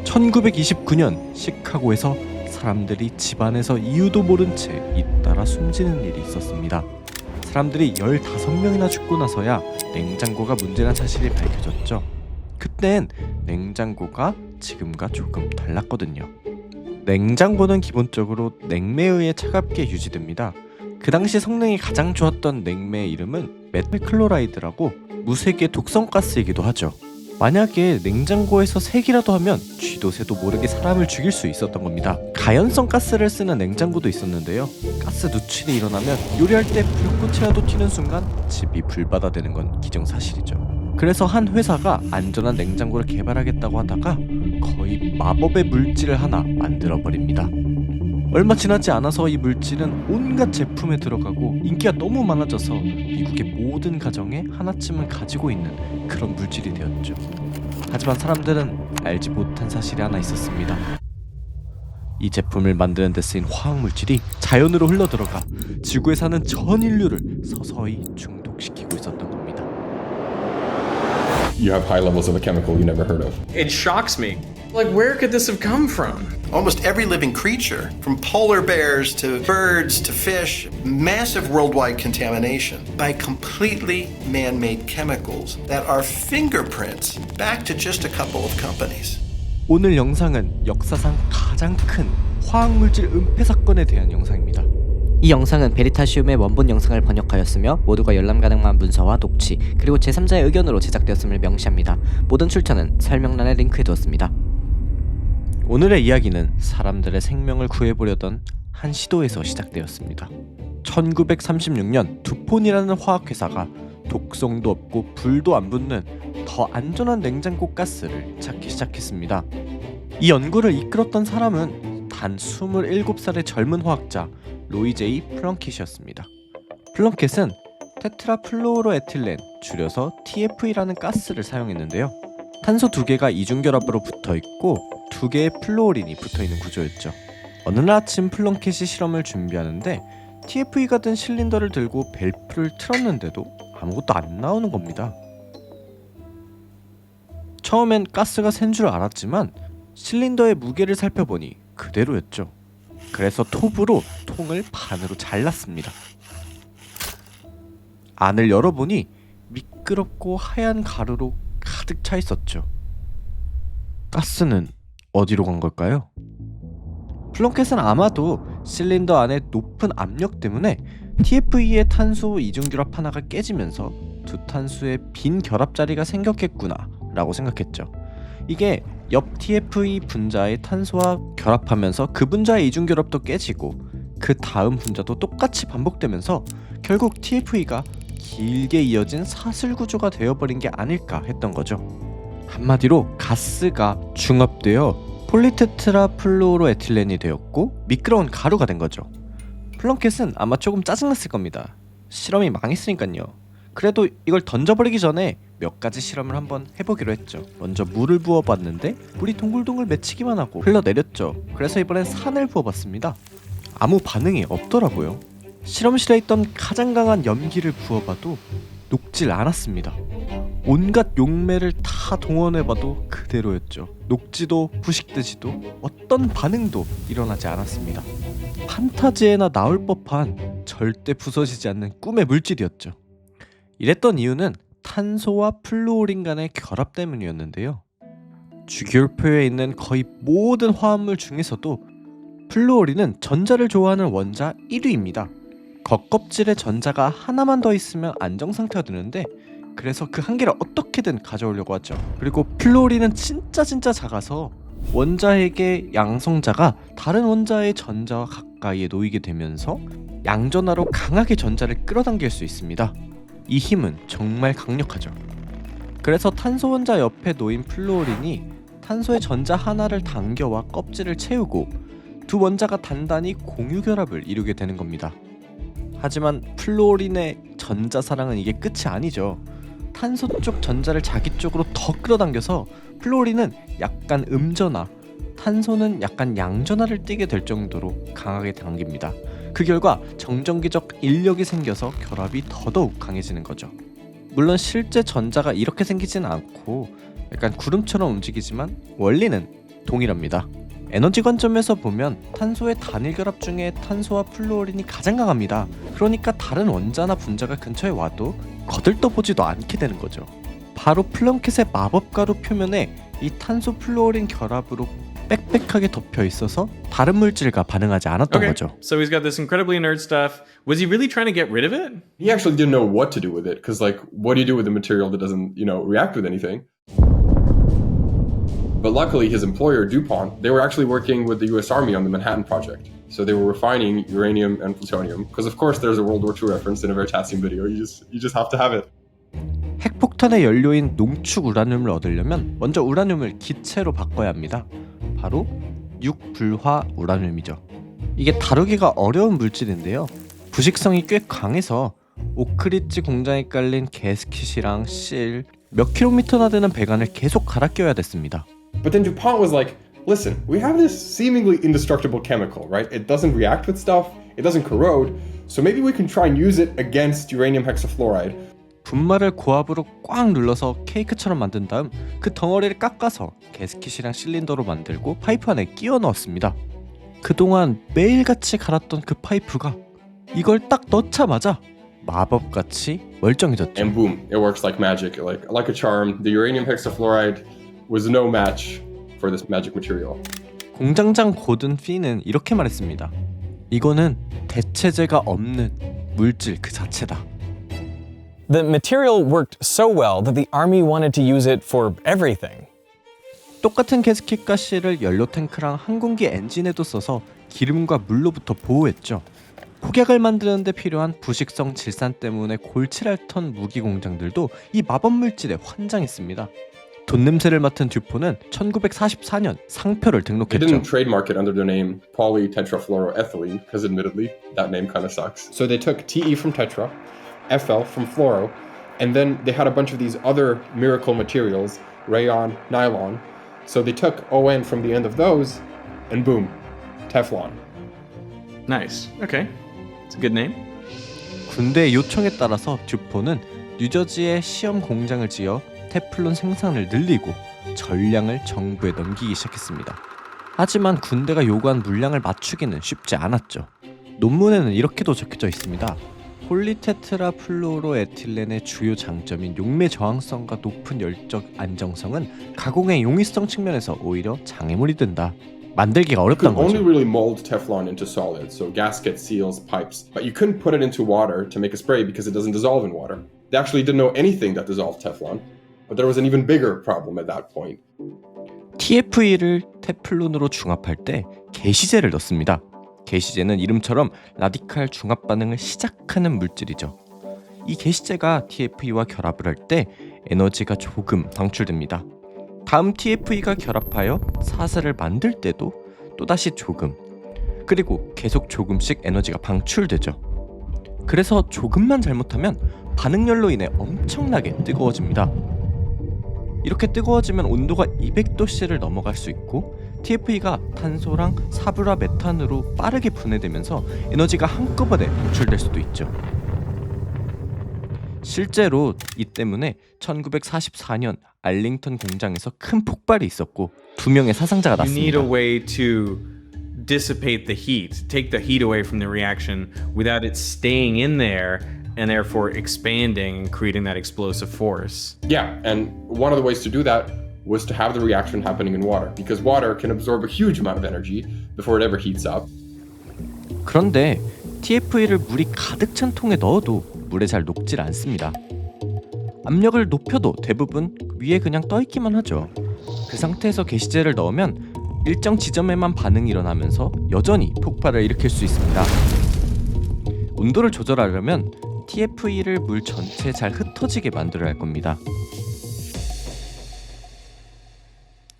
1929년 시카고에서 사람들이 집안에서 이유도 모른 채 잇따라 숨지는 일이 있었습니다. 사람들이 15명이나 죽고 나서야 냉장고가 문제란 사실이 밝혀졌죠. 그땐 냉장고가 지금과 조금 달랐거든요. 냉장고는 기본적으로 냉매에 의해 차갑게 유지됩니다. 그 당시 성능이 가장 좋았던 냉매의 이름은 메탈클로라이드라고 무색의 독성 가스이기도 하죠. 만약에 냉장고에서 색이라도 하면 쥐도 새도 모르게 사람을 죽일 수 있었던 겁니다. 가연성 가스를 쓰는 냉장고도 있었는데요. 가스 누출이 일어나면 요리할 때 불꽃이라도 튀는 순간 집이 불바다 되는 건 기정사실이죠. 그래서 한 회사가 안전한 냉장고를 개발하겠다고 하다가 거의 마법의 물질을 하나 만들어버립니다. 얼마 지나지 않아서 이 물질은 온갖 제품에 들어가고 인기가 너무 많아져서 미국의 모든 가정에 하나쯤은 가지고 있는 그런 물질이 되었죠. 하지만 사람들은 알지 못한 사실이 하나 있었습니다. 이 제품을 만드는 데 쓰인 화학물질이 자연으로 흘러들어가 지구에 사는 전 인류를 서서히 중독시키고 있었던 겁니다. You have high levels of a chemical you never heard of. It shocks me. Like, where could this have come from? Almost every living creature, from polar bears to birds to fish, massive worldwide contamination by completely man-made chemicals that are fingerprints back to just a couple of companies. 오늘 영상은 역사상 가장 큰 화학물질 은폐 사건에 대한 영상입니다. 이 영상은 베리타시움의 원본 영상을 번역하였으며 모두가 열람 가능한 문서와 녹취 그리고 제3자의 의견으로 제작되었음을 명시합니다. 모든 출처는 설명란에 링크해 두었습니다. 오늘의 이야기는 사람들의 생명을 구해보려던 한 시도에서 시작되었습니다. 1936년 두폰이라는 화학회사가 독성도 없고 불도 안 붙는 더 안전한 냉장고 가스를 찾기 시작했습니다. 이 연구를 이끌었던 사람은 단 27살의 젊은 화학자 로이 제이 플렁켓이었습니다. 플렁켓은 테트라플루오로에틸렌, 줄여서 TFE라는 가스를 사용했는데요. 탄소 2개가 이중결합으로 붙어있고 2개의 플루오린이 붙어있는 구조였죠. 어느 날 아침 플렁켓이 실험을 준비하는데 TFE가 든 실린더를 들고 밸브를 틀었는데도 아무것도 안 나오는 겁니다. 처음엔 가스가 샌 줄 알았지만 실린더의 무게를 살펴보니 그대로였죠. 그래서 톱으로 통을 반으로 잘랐습니다. 안을 열어보니 미끄럽고 하얀 가루로 가득 차 있었죠. 가스는 어디로 간 걸까요? 플렁켓은 아마도 실린더 안의 높은 압력 때문에 TFE의 탄소 이중결합 하나가 깨지면서 두 탄수의 빈 결합 자리가 생겼겠구나 라고 생각했죠. 이게 옆 TFE 분자의 탄소와 결합하면서 그 분자의 이중결합도 깨지고 그 다음 분자도 똑같이 반복되면서 결국 TFE가 길게 이어진 사슬 구조가 되어버린 게 아닐까 했던 거죠. 한마디로 가스가 중합되어 폴리테트라플루오로에틸렌이 되었고 미끄러운 가루가 된 거죠. 플렁켓은 아마 조금 짜증났을 겁니다. 실험이 망했으니까요. 그래도 이걸 던져버리기 전에 몇 가지 실험을 한번 해보기로 했죠. 먼저 물을 부어봤는데 물이 동글동글 맺히기만 하고 흘러내렸죠. 그래서 이번엔 산을 부어봤습니다. 아무 반응이 없더라고요. 실험실에 있던 가장 강한 염기를 부어봐도 녹질 않았습니다. 온갖 용매를 다 동원해봐도 그대로였죠. 녹지도 부식되지도 어떤 반응도 일어나지 않았습니다. 판타지에나 나올 법한 절대 부서지지 않는 꿈의 물질이었죠. 이랬던 이유는 탄소와 플루오린 간의 결합 때문이었는데요. 주기율표에 있는 거의 모든 화합물 중에서도 플루오린은 전자를 좋아하는 원자 1위입니다. 겉껍질에 전자가 하나만 더 있으면 안정상태가 되는데 그래서 그 한 개를 어떻게든 가져오려고 하죠. 그리고 플루오린은 진짜 작아서 원자핵의 양성자가 다른 원자의 전자와 가까이에 놓이게 되면서 양전하로 강하게 전자를 끌어당길 수 있습니다. 이 힘은 정말 강력하죠. 그래서 탄소 원자 옆에 놓인 플루오린이 탄소의 전자 하나를 당겨와 껍질을 채우고 두 원자가 단단히 공유결합을 이루게 되는 겁니다. 하지만 플루오린의 전자사랑은 이게 끝이 아니죠. 탄소 쪽 전자를 자기 쪽으로 더 끌어당겨서 플루오린은 약간 음전화, 탄소는 약간 양전화를 띠게 될 정도로 강하게 당깁니다. 그 결과 정전기적 인력이 생겨서 결합이 더더욱 강해지는 거죠. 물론 실제 전자가 이렇게 생기지는 않고 약간 구름처럼 움직이지만 원리는 동일합니다. 에너지 관점에서 보면 탄소의 단일 결합 중에 탄소와 플루오린이 가장 강합니다. 그러니까 다른 원자나 분자가 근처에 와도 거들떠보지도 않게 되는 거죠. 바로 플렁켓의 마법가루 표면에 이 탄소 플루오린 결합으로 빽빽하게 덮여 있어서 다른 물질과 반응하지 않았던 Okay, 거죠. so he's got this incredibly nerd stuff. Was he really trying to get rid of it? He actually didn't know what to do with it, because, like, what do you do with a material that doesn't, react with anything? But luckily, his employer, DuPont, they were actually working with the US Army on the Manhattan Project. So they were refining uranium and plutonium, because of course there's a World War II reference in a Veritasium video. You just have to have it. 핵폭탄의 연료인 농축 우라늄을 얻으려면 먼저 우라늄을 기체로 바꿔야 합니다. 바로 육불화 우라늄이죠. 이게 다루기가 어려운 물질인데요. 부식성이 꽤 강해서 오크리지 공장에 깔린 가스킷이랑 실, 몇 킬로미터나 되는 배관을 계속 갈아 껴야 됐습니다. But then DuPont was like, listen, we have this seemingly indestructible chemical, right? It doesn't react with stuff, it doesn't corrode, so maybe we can try and use it against uranium hexafluoride. 분말을 고압으로 꽉 눌러서 케이크처럼 만든 다음 그 덩어리를 깎아서 가스킷이랑 실린더로 만들고 파이프 안에 끼워 넣었습니다. 그동안 매일같이 갈았던 그 파이프가 이걸 딱 넣자마자 마법같이 멀쩡해졌죠. And boom, it works like magic, like a charm. The uranium hexafluoride was no match for this magic material. 공장장 고든 피는 이렇게 말했습니다. 이거는 대체제가 없는 물질 그 자체다. The material worked so well that the army wanted to use it for everything. 똑같은 가스킷과 실을 연료 탱크랑 항공기 엔진에도 써서 기름과 물로부터 보호했죠. 폭약을 만드는 데 필요한 부식성 질산 때문에 골치를 앓던 무기 공장들도 이 마법 물질에 환장했습니다. 돈 냄새를 맡은 듀폰은 1944년 상표를 They 등록했죠. didn't trademark it under the name polytetrafluoroethylene, because admittedly, that name kind of sucks. So they took TE from tetra, FL from fluoro, and then they had a bunch of these other miracle materials, rayon, nylon. So they took ON from the end of those, and boom, Teflon. Nice. Okay. It's a good name. 군대의 요청에 따라서 듀폰은 뉴저지에 시험 공장을 지어 테플론 생산을 늘리고 전량을 정부에 넘기기 시작했습니다. 하지만 군대가 요구한 물량을 맞추기는 쉽지 않았죠. 논문에는 이렇게도 적혀져 있습니다. 폴리테트라플루오로에틸렌의 주요 장점인 용매 저항성과 높은 열적 안정성은 가공의 용이성 측면에서 오히려 장애물이 된다. 만들기가 You could 어렵다는 only 거죠. really mold Teflon into solids, so gaskets, seals, pipes, but you couldn't put it into water to make a spray because it doesn't dissolve in water. They actually didn't know anything that dissolved Teflon, but there was an even bigger problem at that point. TFE를 테플론으로 중합할 때 게시제를 넣습니다. 게시제는 이름처럼 라디칼 중합 반응을 시작하는 물질이죠. 이 게시제가 TFE와 결합을 할 때 에너지가 조금 방출됩니다. 다음 TFE가 결합하여 사슬을 만들 때도 또다시 조금, 그리고 계속 조금씩 에너지가 방출되죠. 그래서 조금만 잘못하면 반응열로 인해 엄청나게 뜨거워집니다. 이렇게 뜨거워지면 온도가 200도씨를 넘어갈 수 있고 TFE가 탄소랑 사불화 메탄으로 빠르게 분해되면서 에너지가 한꺼번에 방출될 수도 있죠. 실제로 이 때문에 1944년 알링턴 공장에서 큰 폭발이 있었고 2명의 사상자가 You need a 났습니다. way to dissipate the heat, take the heat away from the reaction without it staying in there and therefore expanding and creating that explosive force. Yeah, and one of the ways to do that was to have the reaction happening in water, because water can absorb a huge amount of energy before it ever heats up. 그런데 TFE를 물이 가득 찬 통에 넣어도 물에 잘 녹질 않습니다. 압력을 높여도 대부분 위에 그냥 떠있기만 하죠. 그 상태에서 게시제를 넣으면 일정 지점에만 반응이 일어나면서 여전히 폭발을 일으킬 수 있습니다. 온도를 조절하려면 TFE를 물 전체에 잘 흩어지게 만들어야 할 겁니다.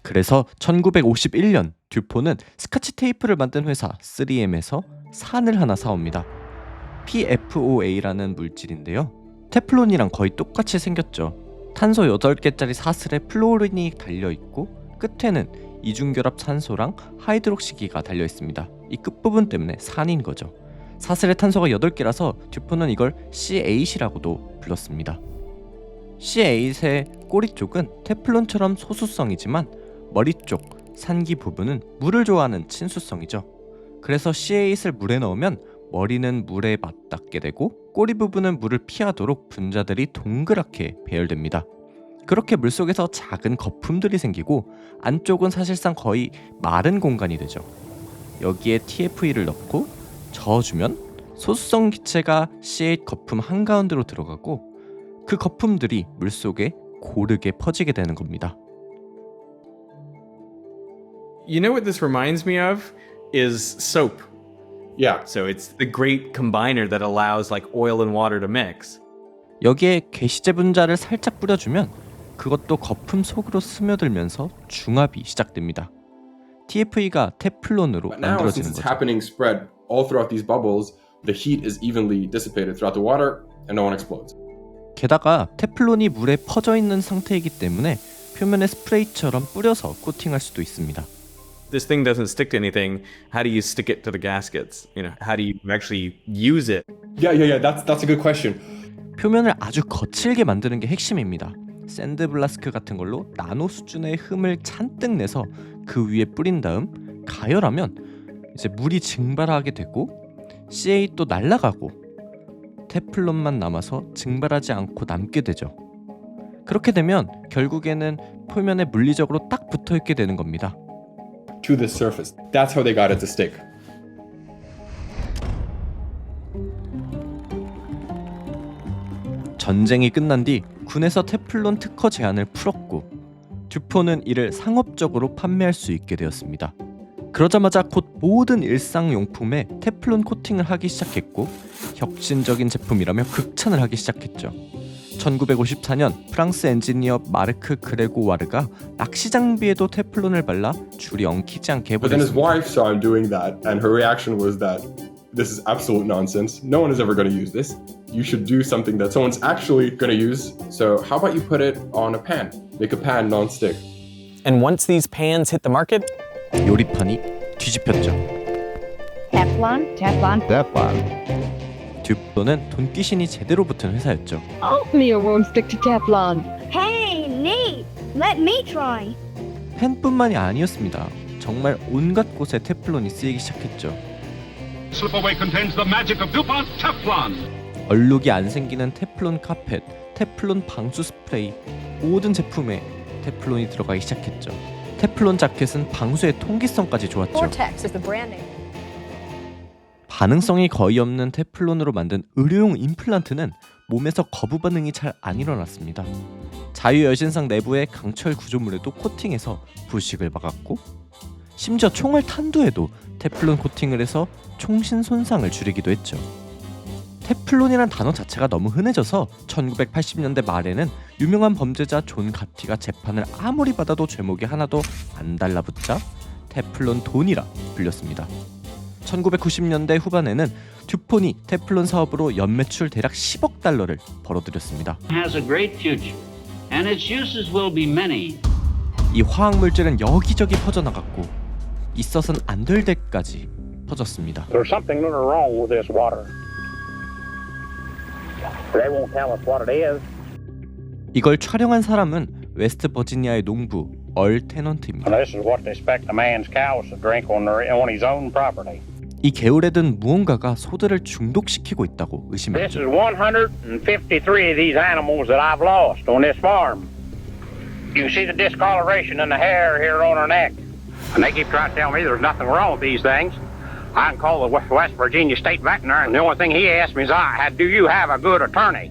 그래서 1951년 듀폰은 스카치 테이프를 만든 회사 3M에서 산을 하나 사옵니다. PFOA라는 물질인데요. 테플론이랑 거의 똑같이 생겼죠. 탄소 8개짜리 사슬에 플루오린이 달려있고 끝에는 이중결합 산소랑 하이드록시기가 달려있습니다. 이 끝부분 때문에 산인 거죠. 사슬에 탄소가 8개라서 듀폰은 이걸 C8이라고도 불렀습니다. C8의 꼬리 쪽은 테플론처럼 소수성이지만 머리 쪽, 산기 부분은 물을 좋아하는 친수성이죠. 그래서 C8을 물에 넣으면 머리는 물에 맞닿게 되고 꼬리 부분은 물을 피하도록 분자들이 동그랗게 배열됩니다. 그렇게 물속에서 작은 거품들이 생기고 안쪽은 사실상 거의 마른 공간이 되죠. 여기에 TFE를 넣고 저어주면 소수성 기체가 C8 거품 한가운데로 들어가고 그 거품들이 물속에 고르게 퍼지게 되는 겁니다. You know what this reminds me of is soap. Yeah. So it's the great combiner that allows like oil and water to mix. 여기에 게시제 분자를 살짝 뿌려주면 그것도 거품 속으로 스며들면서 중합이 시작됩니다. TFE가 테플론으로 But now, since 만들어지는 it's 거죠. happening spread all throughout these bubbles, the heat is evenly dissipated throughout the water and no one explodes. 게다가 테플론이 물에 퍼져 있는 상태이기 때문에 표면에 스프레이처럼 뿌려서 코팅할 수도 있습니다. This thing doesn't stick to anything. How do you stick it to the gaskets? You know, how do you actually use it? Yeah. That's a good question. 표면을 아주 거칠게 만드는 게 핵심입니다. 샌드블라스크 같은 걸로 나노 수준의 흠을 잔뜩 내서 그 위에 뿌린 다음 가열하면 이제 물이 증발하게 되고 C8도 날아가고 테플론만 남아서 증발하지 않고 남게 되죠. 그렇게 되면 결국에는 표면에 물리적으로 딱 붙어 있게 되는 겁니다. To the surface. That's how they got it to stick. 전쟁이 끝난 뒤 군에서 테플론 특허 제한을 풀었고 듀폰은 이를 상업적으로 판매할 수 있게 되었습니다. 그러자마자 곧 모든 일상용품에 테플론 코팅을 하기 시작했고 혁신적인 제품이라며 극찬을 하기 시작했죠. 1954년 프랑스 엔지니어 마르크 그레고와르가 낚시 장비에도 테플론을 발라 줄이 엉키지 않게 But then his 해버렸습니다. wife saw him doing that, and her reaction was that this is absolute nonsense. No one is ever going to use this. You should do something that someone's actually going to use. So how about you put it on a pan? Make a pan non-stick. And once these pans hit the market, 요리판이 뒤집혔죠. Teflon, Teflon. 듀폰은 돈귀신이 제대로 붙은 회사였죠. Oatmeal won't stick to Teflon. Hey, Nate, let me try. 펜뿐만이 아니었습니다. 정말 온갖 곳에 테플론이 쓰이기 시작했죠. Slipaway contains the magic of DuPont Teflon. 얼룩이 안 생기는 테플론 카펫, 테플론 방수 스프레이, 모든 제품에 테플론이 들어가기 시작했죠. 테플론 자켓은 방수의 통기성까지 좋았죠. Vortex is the brand name. 반응성이 거의 없는 테플론으로 만든 의료용 임플란트는 몸에서 거부 반응이 잘 안 일어났습니다. 자유여신상 내부의 강철 구조물에도 코팅해서 부식을 막았고 심지어 총알 탄두에도 테플론 코팅을 해서 총신 손상을 줄이기도 했죠. 테플론이란 단어 자체가 너무 흔해져서 1980년대 말에는 유명한 범죄자 존 가티가 재판을 아무리 받아도 죄목이 하나도 안 달라붙자 테플론 돈이라 불렸습니다. 1990년대 후반에는 듀폰이 테플론 사업으로 연매출 대략 10억 달러를 벌어들였습니다. has a great future, and its uses will be many. 이 화학물질은 여기저기 퍼져나갔고 있어선 안 될 데까지 퍼졌습니다. There's something wrong with this water. They won't tell us what it is. 이걸 촬영한 사람은 웨스트 버지니아의 농부 얼 테넌트입니다. This is what they expect a man's cows to drink on his own property. 이 개울에 든 무언가가 소들을 중독시키고 있다고 This 의심했죠. is 153 of these animals that I've lost on this farm. You can see the discoloration in the hair here on her neck. And they keep trying to tell me there's nothing wrong with these things. I can call the West Virginia State Veterinary, and the only thing he asked me is, do you have a good attorney?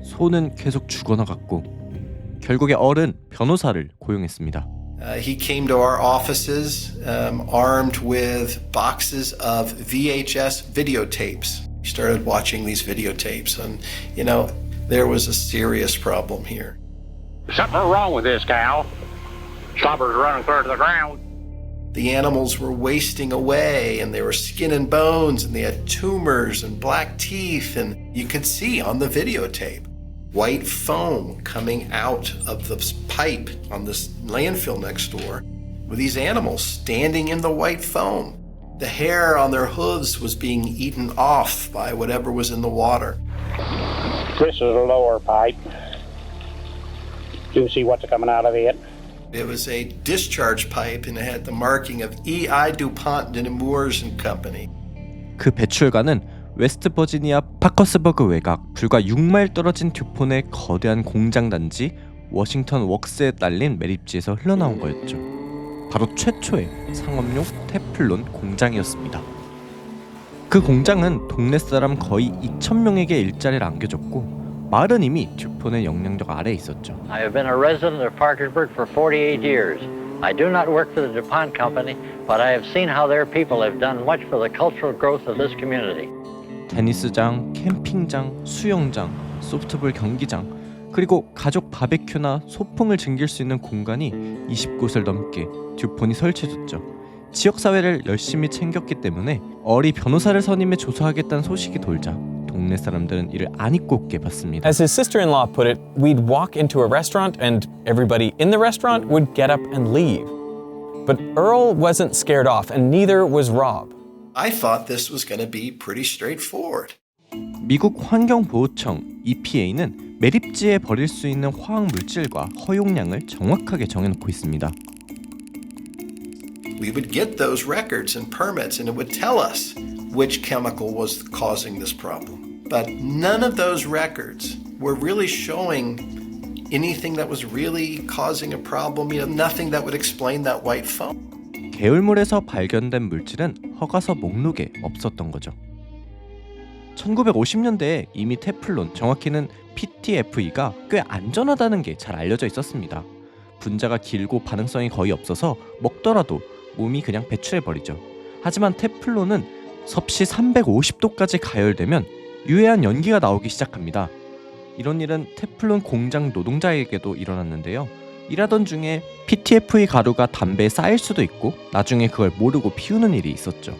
소는 계속 죽어나갔고 결국에 얼은 변호사를 고용했습니다. He came to our offices armed with boxes of VHS videotapes. He started watching these videotapes, and, there was a serious problem here. Something wrong with this cow. Slobber's running clear to the ground. The animals were wasting away, and they were skin and bones, and they had tumors and black teeth, and you could see on the videotape white foam coming out of the pipe on this landfill next door with these animals standing in the white foam. The hair on their hooves was being eaten off by whatever was in the water. This is a lower pipe. Do you see what's coming out of it? It was a discharge pipe and it had the marking of E.I. DuPont and Moores and Company. 그 배출가는 웨스트 버지니아 파커스버그 외곽 불과 6마일 떨어진 듀폰의 거대한 공장 단지 워싱턴 웍스에 딸린 매립지에서 흘러나온 거였죠. 바로 최초의 상업용 테플론 공장이었습니다. 그 공장은 동네 사람 거의 2,000명에게 일자리를 안겨줬고 마을은 이미 듀폰의 영향력 아래에 있었죠. I have been a resident of Parkersburg for 48 years. I do not work for the DuPont Company, but I have seen how their people have done much for the cultural growth of this community. 테니스장, 캠핑장, 수영장, 소프트볼 경기장, 그리고 가족 바베큐나 소풍을 즐길 수 있는 공간이 20곳을 넘게 듀폰이 설치해줬죠. 지역사회를 열심히 챙겼기 때문에 어리 변호사를 선임해 조사하겠다는 소식이 돌자 동네 사람들은 이를 안 잊고 웃게 봤습니다. As his sister-in-law put it, we'd walk into a restaurant and everybody in the restaurant would get up and leave. But Earl wasn't scared off, and neither was Rob. I thought this was going to be pretty straightforward. 미국 환경보호청 EPA는 매립지에 버릴 수 있는 화학 물질과 허용량을 정확하게 정해놓고 있습니다. We would get those records and permits and it would tell us which chemical was causing this problem. But none of those records were really showing anything that was really causing a problem, nothing that would explain that white foam. 계열물에서 발견된 물질은 허가서 목록에 없었던 거죠. 1950년대에 이미 테플론, 정확히는 PTFE가 꽤 안전하다는 게 잘 알려져 있었습니다. 분자가 길고 반응성이 거의 없어서 먹더라도 몸이 그냥 배출해버리죠. 하지만 테플론은 섭씨 350도까지 가열되면 유해한 연기가 나오기 시작합니다. 이런 일은 테플론 공장 노동자에게도 일어났는데요. 일하던 중에 PTFE 가루가 담배에 쌓일 수도 있고 나중에 그걸 모르고 피우는 일이 있었죠.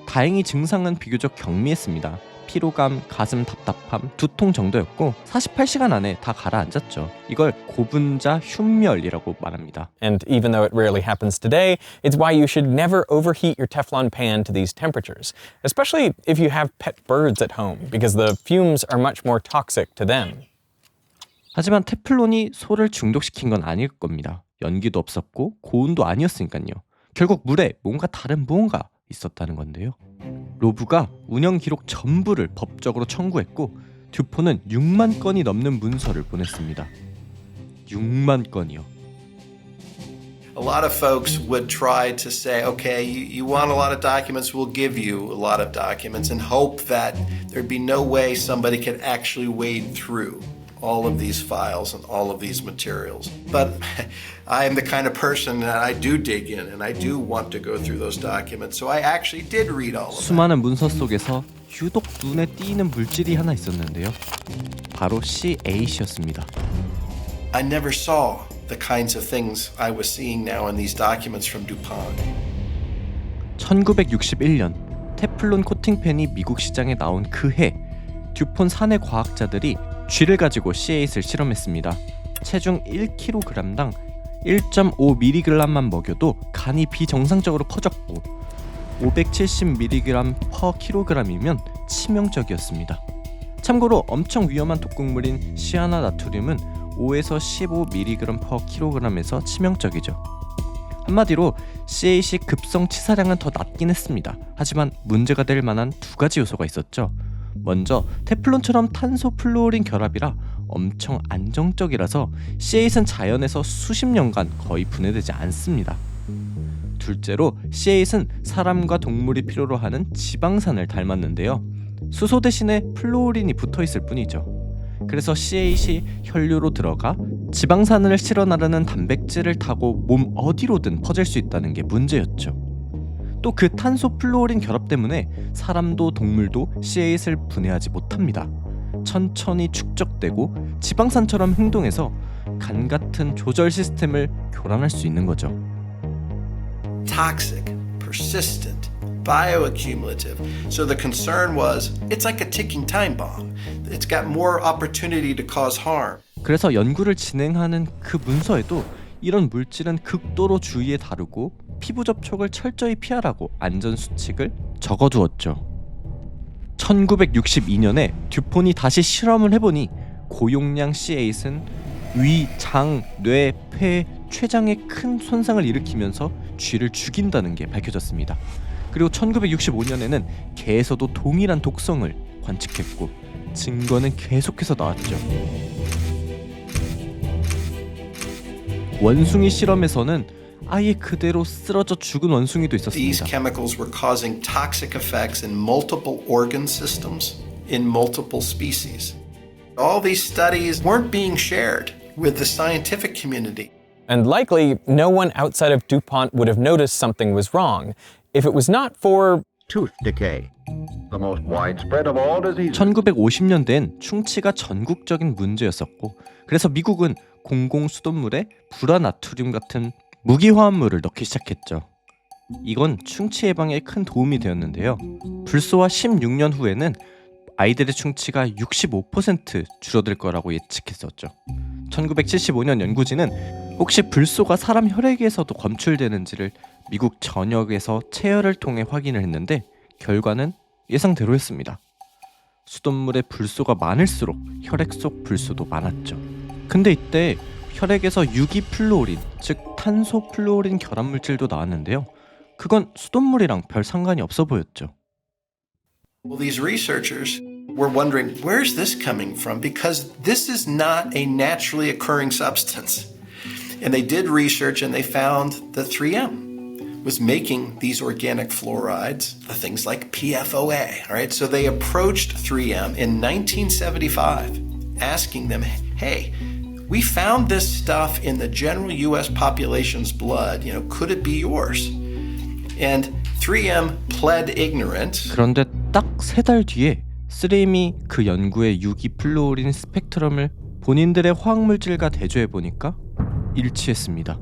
다행히 증상은 비교적 경미했습니다. 피로감, 가슴 답답함, 두통 정도였고 48시간 안에 다 가라앉았죠. 이걸 고분자 흉멸이라고 말합니다. And even though it rarely happens today, it's why you should never overheat your Teflon pan to these temperatures, especially if you have pet birds at home, because the fumes are much more toxic to them. 하지만 테플론이 소를 중독시킨 건 아닐 겁니다. 연기도 없었고 고온도 아니었으니까요. 결국 물에 뭔가 다른 무언가 있었다는 건데요. 로브가 운영 기록 전부를 법적으로 청구했고 듀폰은 6만 건이 넘는 문서를 보냈습니다. 6만 건이요. A lot of folks would try to say, okay, you want a lot of documents, we'll give you a lot of documents and hope that there'd be no way somebody could actually wade through all of these files and all of these materials. But I am the kind of person that I do dig in and I do want to go through those documents. So I actually did read all of them. 수많은 문서 속에서 유독 눈에 띄는 물질이 하나 있었는데요. 바로 C8이었습니다. I never saw the kinds of things I was seeing now in these documents from DuPont. 1961년 테플론 코팅팬이 미국 시장에 나온 그 해 듀폰 사내 과학자들이 쥐를 가지고 C8을 실험했습니다. 체중 1kg당 1.5mg만 먹여도 간이 비정상적으로 커졌고 570mg/kg이면 치명적이었습니다. 참고로 엄청 위험한 독극물인 시아나나트륨은 5에서 15mg/kg에서 치명적이죠. 한마디로 C8이 급성 치사량은 더 낮긴 했습니다. 하지만 문제가 될 만한 두 가지 요소가 있었죠. 먼저 테플론처럼 탄소 플루오린 결합이라 엄청 안정적이라서 C8은 자연에서 수십 년간 거의 분해되지 않습니다. 둘째로 C8은 사람과 동물이 필요로 하는 지방산을 닮았는데요. 수소 대신에 플루오린이 붙어있을 뿐이죠. 그래서 C8이 혈류로 들어가 지방산을 실어 나르는 단백질을 타고 몸 어디로든 퍼질 수 있다는 게 문제였죠. 또 그 탄소 플루오린 결합 때문에 사람도 동물도 C8을 분해하지 못합니다. 천천히 축적되고 지방산처럼 행동해서 간 같은 조절 시스템을 교란할 수 있는 거죠. Toxic, persistent, bioaccumulative. So the concern was it's like a ticking time bomb. It's got more opportunity to cause harm. 그래서 연구를 진행하는 그 문서에도 이런 물질은 극도로 주의에 다루고 피부 접촉을 철저히 피하라고 안전수칙을 적어두었죠. 1962년에 듀폰이 다시 실험을 해보니 고용량 C8은 위, 장, 뇌, 폐, 췌장에 큰 손상을 일으키면서 쥐를 죽인다는 게 밝혀졌습니다. 그리고 1965년에는 개에서도 동일한 독성을 관측했고 증거는 계속해서 나왔죠. 원숭이 실험에서는 아예 그대로 쓰러져 죽은 원숭이도 These 있었습니다. chemicals were causing toxic effects in multiple organ systems in multiple species. All these studies weren't being shared with the scientific community. And likely, no one outside of DuPont would have noticed something was wrong if it was not for tooth decay, the most widespread of all diseases. 1950년대엔 충치가 전국적인 문제였었고 그래서 미국은 공공수돗물에 불화나트륨 같은 무기화합물을 넣기 시작했죠. 이건 충치 예방에 큰 도움이 되었는데요. 불소와 16년 후에는 아이들의 충치가 65% 줄어들 거라고 예측했었죠. 1975년 연구진은 혹시 불소가 사람 혈액에서도 검출되는지를 미국 전역에서 체열을 통해 확인을 했는데 결과는 예상대로였습니다. 수돗물에 불소가 많을수록 혈액 속 불소도 많았죠. 근데 이때 혈액에서 유기플루오린, 즉 탄소플루오린 결합물질도 나왔는데요. 그건 수돗물이랑 별 상관이 없어 보였죠. Well, these researchers were wondering, where's this coming from? Because this is not a naturally occurring substance. And they did research and they found that 3M was making these organic fluorides, the things like PFOA. All right, so they approached 3M in 1975, asking them, hey, we found this stuff in the general U.S. population's blood. Could it be yours? And 3M pled ignorance. 그런데 딱 3달 뒤에 3M이 그 연구의 유기플루오린 스펙트럼을 본인들의 화학물질과 대조해보니까 일치했습니다.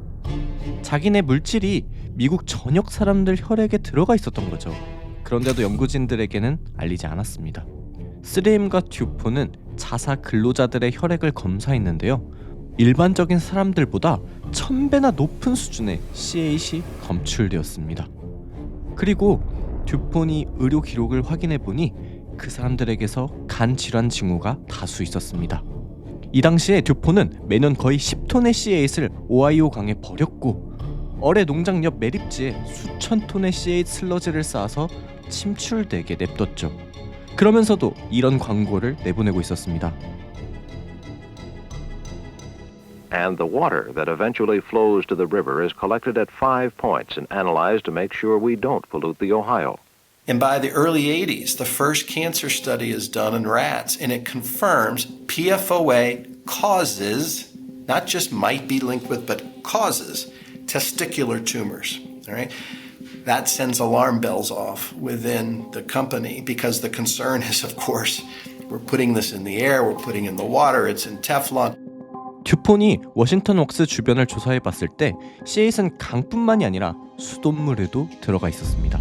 자기네 물질이 미국 전역 사람들 혈액에 들어가 있었던 거죠. 그런데도 연구진들에게는 알리지 않았습니다. 3M과 듀폰은 자사 근로자들의 혈액을 검사했는데요. 일반적인 사람들보다 1000배나 높은 수준의 C8이 검출되었습니다. 그리고 듀폰이 의료 기록을 확인해보니 그 사람들에게서 간 질환 징후가 다수 있었습니다. 이 당시에 듀폰은 매년 거의 10톤의 C8을 오하이오 강에 버렸고 어뢰 농장 옆 매립지에 수천 톤의 C8 슬러지를 쌓아서 침출되게 냅뒀죠. 그러면서도 이런 광고를 내보내고 있었습니다. And the water that eventually flows to the river is collected at 5 points and analyzed to make sure we don't pollute the Ohio. And by the early 80s, the first cancer study is done in rats, and it confirms PFOA causes, not just might be linked with, but causes testicular tumors. All right? That sends alarm bells off within the company because the concern is, of course, we're putting this in the air, we're putting it in the water, it's in Teflon. 듀폰이 워싱턴 웍스 주변을 조사해봤을 때 C8은 강뿐만이 아니라 수돗물에도 들어가 있었습니다.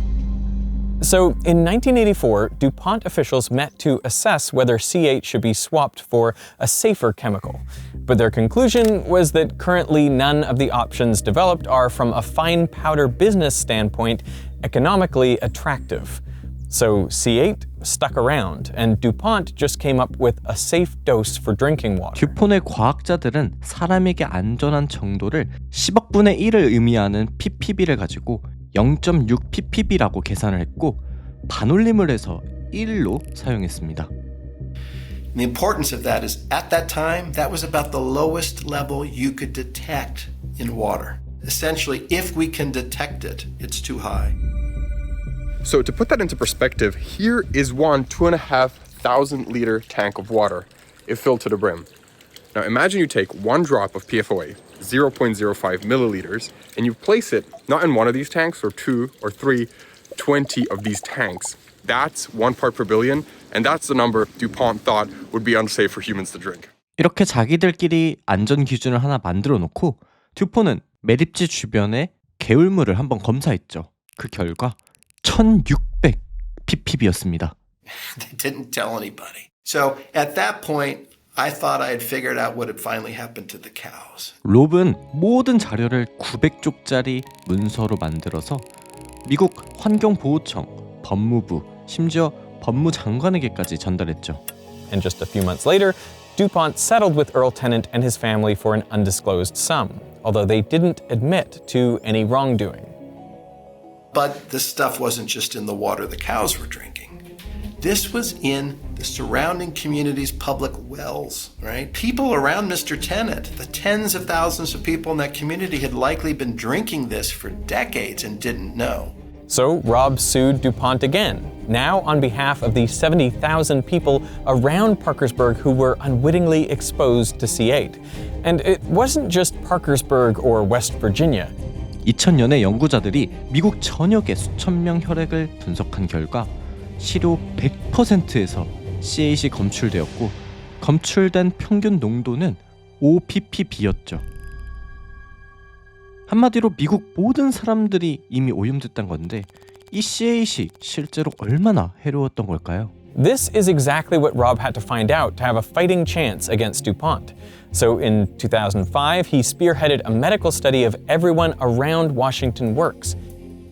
So, in 1984, DuPont officials met to assess whether C8 should be swapped for a safer chemical. But their conclusion was that currently none of the options developed are, from a fine powder business standpoint, economically attractive. So C8 stuck around, and DuPont just came up with a safe dose for drinking water. 듀폰의 과학자들은 사람에게 안전한 정도를 10억 분의 1을 의미하는 ppb를 가지고 0.6 ppb라고 계산을 했고 반올림을 해서 1로 사용했습니다. The importance of that is, at that time, that was about the lowest level you could detect in water. Essentially, if we can detect it, it's too high. So to put that into perspective, here is one 2,500 liter tank of water, if filled to the brim. Now imagine you take one drop of PFOA, 0.05 milliliters, and you place it not in one of these tanks or 2 or 3, 20 of these tanks. That's 1 part per billion, and that's the number DuPont thought would be unsafe for humans to drink. 이렇게 자기들끼리 안전 기준을 하나 만들어 놓고 듀폰은 매립지 주변의 개울물을 한번 검사했죠. 그 결과 1600 ppb였습니다. They didn't tell anybody. So at that point, I thought I had figured out what had finally happened to the cows. 롭은 모든 자료를 900쪽짜리 문서로 만들어서 미국 환경보호청, 법무부, 심지어 법무장관에게까지 전달했죠. And just a few months later, DuPont settled with Earl Tennant and his family for an undisclosed sum, although they didn't admit to any wrongdoing. But this stuff wasn't just in the water the cows were drinking. This was in the surrounding community's public wells, right? People around Mr. Tennant, the tens of thousands of people in that community had likely been drinking this for decades and didn't know. So Rob sued DuPont again, now on behalf of the 70,000 people around Parkersburg who were unwittingly exposed to C8. And it wasn't just Parkersburg or West Virginia. 2000년에 연구자들이 미국 전역의 수천 명 혈액을 분석한 결과 시료 100%에서 C8이 검출되었고 검출된 평균 농도는 5ppb였죠. 한마디로 미국 모든 사람들이 이미 오염됐단 건데 이 C8이 실제로 얼마나 해로웠던 걸까요? This is exactly what Rob had to find out to have a fighting chance against DuPont. So in 2005, he spearheaded a medical study of everyone around Washington Works.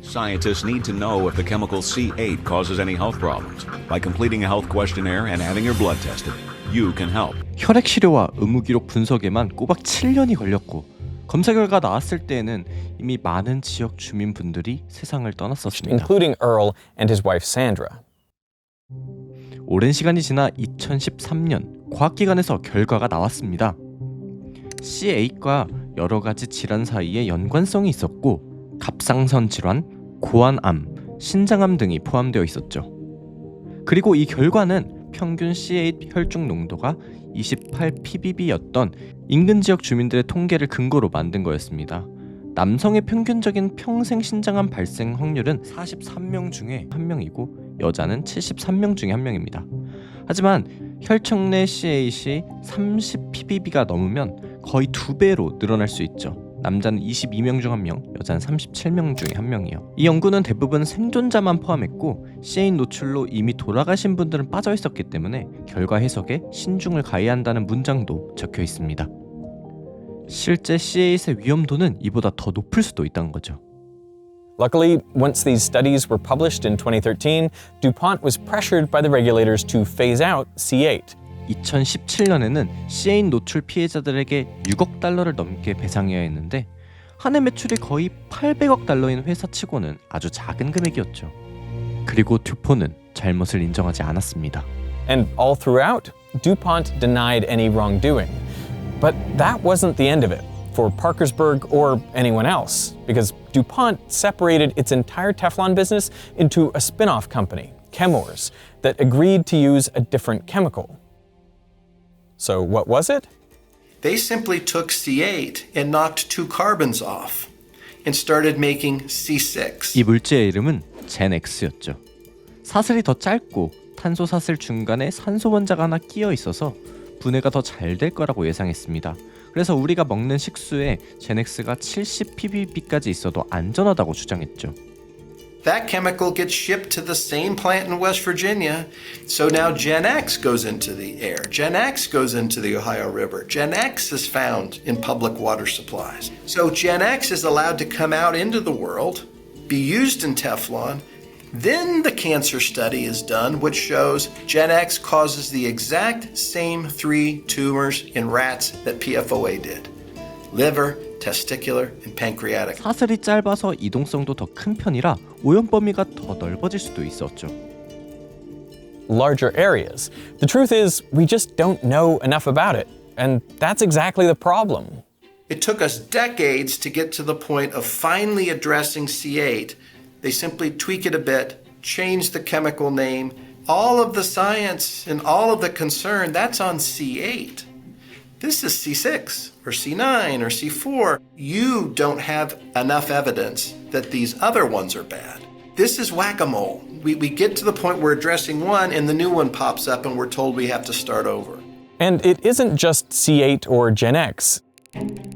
Scientists need to know if the chemical C8 causes any health problems. By completing a health questionnaire and having your blood tested, you can help. 혈액 시료와 의무 기록 분석에만 꼬박 7년이 걸렸고 검사 결과 나왔을 때에는 이미 많은 지역 주민분들이 세상을 떠났었습니다. Including Earl and his wife Sandra. 오랜 시간이 지나 2013년 과학기관에서 결과가 나왔습니다. C8과 여러 가지 질환 사이에 연관성이 있었고 갑상선 질환, 고환암, 신장암 등이 포함되어 있었죠. 그리고 이 결과는 평균 C8 혈중 농도가 28ppb였던 인근 지역 주민들의 통계를 근거로 만든 거였습니다. 남성의 평균적인 평생 신장암 발생 확률은 43명 중에 1명이고 여자는 73명 중에 1명입니다. 하지만 혈청 내 C8이 30ppb가 넘으면 거의 2배로 늘어날 수 있죠. 남자는 22명 중 1명, 여자는 37명 중에 1명이요. 이 연구는 대부분 생존자만 포함했고 C8 노출로 이미 돌아가신 분들은 빠져 있었기 때문에 결과 해석에 신중을 가해야 한다는 문장도 적혀 있습니다. 실제 C8의 위험도는 이보다 더 높을 수도 있다는 거죠. Luckily, once these studies were published in 2013, DuPont was pressured by the regulators to phase out C8. 2017년에는 C8 노출 피해자들에게 6억 달러를 넘게 배상해야 했는데 한 해 매출이 거의 800억 달러인 회사치고는 아주 작은 금액이었죠. 그리고 듀폰은 잘못을 인정하지 않았습니다. And all throughout, DuPont denied any wrongdoing. But that wasn't the end of it for Parkersburg or anyone else, because DuPont separated its entire Teflon business into a spin-off company, Chemours, that agreed to use a different chemical. So what was it? They simply took C8 and knocked 2 carbons off and started making C6. 이 물질의 이름은 GenX였죠. 사슬이 더 짧고 탄소 사슬 중간에 산소 원자가 하나 끼어 있어서 분해가 더 잘 될 거라고 예상했습니다. 그래서 우리가 먹는 식수에 GenX가 70ppb까지 있어도 안전하다고 주장했죠. That chemical gets shipped to the same plant in West Virginia, so now GenX goes into the air. GenX goes into the Ohio River. GenX is found in public water supplies. So GenX is allowed to come out into the world, be used in Teflon. Then the cancer study is done, which shows GenX causes the exact same 3 tumors in rats that PFOA did. Liver, testicular, and pancreatic. 사슬이 짧아서 이동성도 더 큰 편이라 오염 범위가 더 넓어질 수도 있었죠. Larger areas. The truth is, we just don't know enough about it, and that's exactly the problem. It took us decades to get to the point of finally addressing C8. They simply tweak it a bit, change the chemical name. All of the science and all of the concern, that's on C8. This is C6 or C9 or C4. You don't have enough evidence that these other ones are bad. This is whack-a-mole. We get to the point we're addressing one and the new one pops up and we're told we have to start over. And it isn't just C8 or GenX.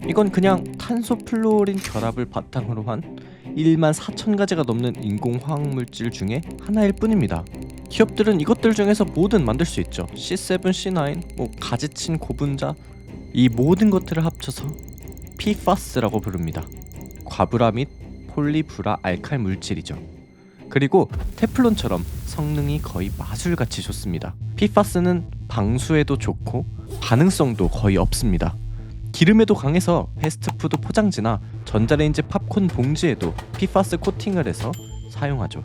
이건 그냥 탄소 플루오린 결합을 바탕으로 한 1만 4천 가지가 넘는 인공화학물질 중에 하나일 뿐입니다. 기업들은 이것들 중에서 뭐든 만들 수 있죠. C7, C9, 가지친 고분자 이 모든 것들을 합쳐서 PFAS라고 부릅니다. 과불화 및 폴리브라 알칼 물질이죠. 그리고 테플론처럼 성능이 거의 마술같이 좋습니다. PFAS는 방수에도 좋고 가능성도 거의 없습니다. 기름에도 강해서 패스트푸드 포장지나 전자레인지 팝콘 봉지에도 PFAS 코팅을 해서 사용하죠.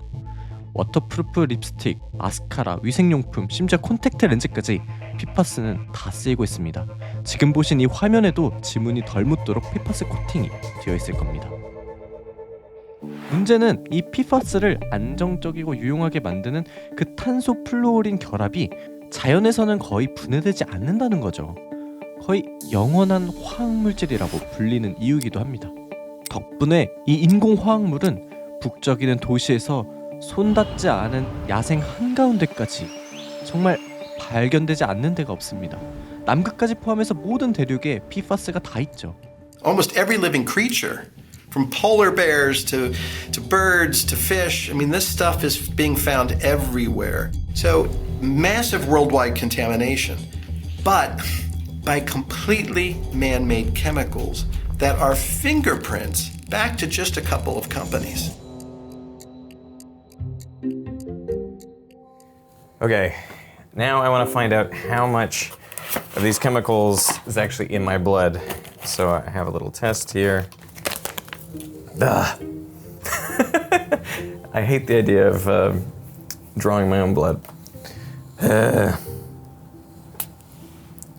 워터프루프 립스틱, 마스카라, 위생용품, 심지어 콘택트 렌즈까지 PFAS는 다 쓰이고 있습니다. 지금 보신 이 화면에도 지문이 덜 묻도록 PFAS 코팅이 되어 있을 겁니다. 문제는 이 PFAS를 안정적이고 유용하게 만드는 그 탄소 플루오린 결합이 자연에서는 거의 분해되지 않는다는 거죠. 거의 영원한 화학물질이라고 불리는 이유이기도 합니다. 덕분에 이 인공 화학물은 북적이는 도시에서 손 닿지 않은 야생 한가운데까지 정말 발견되지 않는 데가 없습니다. 남극까지 포함해서 모든 대륙에 PFAS가 다 있죠. Almost every living creature, from polar bears to birds to fish, I mean, this stuff is being found everywhere. So, massive worldwide contamination, but by completely man-made chemicals that are fingerprints back to just a couple of companies. Okay, now I want to find out how much of these chemicals is actually in my blood. So I have a little test here. Ugh. I hate the idea of drawing my own blood.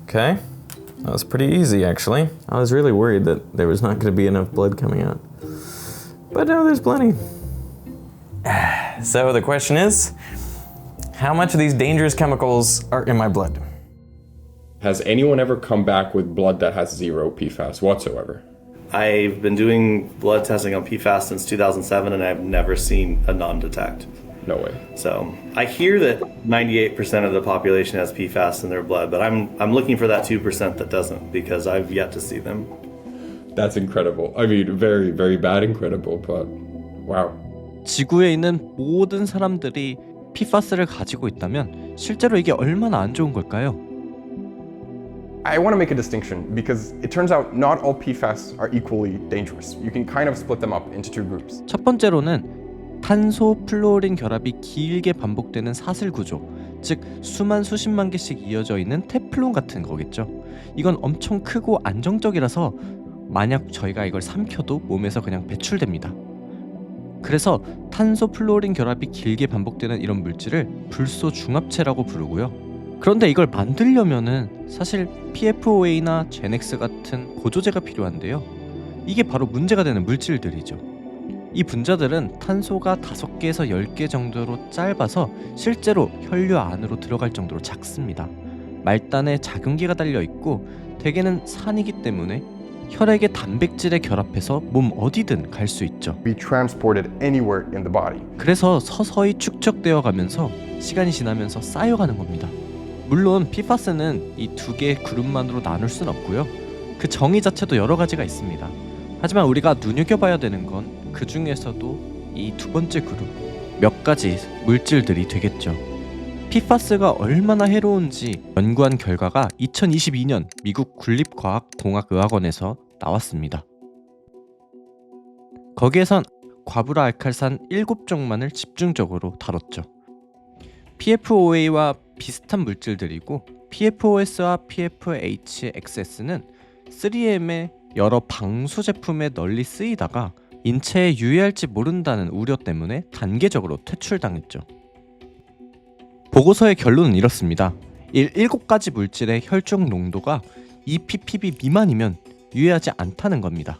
Okay, that was pretty easy actually. I was really worried that there was not going to be enough blood coming out. But no, there's plenty. So the question is, how much of these dangerous chemicals are in my blood? Has anyone ever come back with blood that has zero PFAS whatsoever? I've been doing blood testing on PFAS since 2007 and I've never seen a non-detect. No way. So I hear that 98% of the population has PFAS in their blood, but I'm looking for that 2% that doesn't because I've yet to see them. That's incredible. I mean, very, very bad incredible, but wow. 지구에 있는 모든 사람들이 PFAS를 가지고 있다면 실제로 이게 얼마나 안 좋은 걸까요? I want to make a distinction because it turns out not all PFAS are equally dangerous. You can kind of split them up into two groups. 첫 번째로는 탄소 플루오린 결합이 길게 반복되는 사슬 구조, 즉 수만 수십만 개씩 이어져 있는 테플론 같은 거겠죠. 이건 엄청 크고 안정적이라서 만약 저희가 이걸 삼켜도 몸에서 그냥 배출됩니다. 그래서 탄소 플루오린 결합이 길게 반복되는 이런 물질을 불소 중합체라고 부르고요. 그런데 이걸 만들려면은 사실 PFOA나 제넥스 같은 보조제가 필요한데요. 이게 바로 문제가 되는 물질들이죠. 이 분자들은 탄소가 5개에서 10개 정도로 짧아서 실제로 혈류 안으로 들어갈 정도로 작습니다. 말단에 작용기가 달려 있고 대개는 산이기 때문에 혈액의 단백질에 결합해서 몸 어디든 갈 수 있죠. Be transported anywhere in the body. 그래서 서서히 축적되어 가면서 시간이 지나면서 쌓여가는 겁니다. 물론 PFAS는 이 두 개의 그룹만으로 나눌 순 없고요. 그 정의 자체도 여러 가지가 있습니다. 하지만 우리가 눈여겨봐야 되는 건 그 중에서도 이 두 번째 그룹, 몇 가지 물질들이 되겠죠. PFAS가 얼마나 해로운지 연구한 결과가 2022년 미국 국립과학공학의학원에서 나왔습니다. 거기에선 과부라 알칼산 7종만을 집중적으로 다뤘죠. PFOA와 비슷한 물질들이고 PFOS와 PFHXS는 3M의 여러 방수 제품에 널리 쓰이다가 인체에 유해할지 모른다는 우려 때문에 단계적으로 퇴출당했죠. 보고서의 결론은 이렇습니다. 7가지 물질의 혈중 농도가 2ppb 미만이면 유해하지 않다는 겁니다.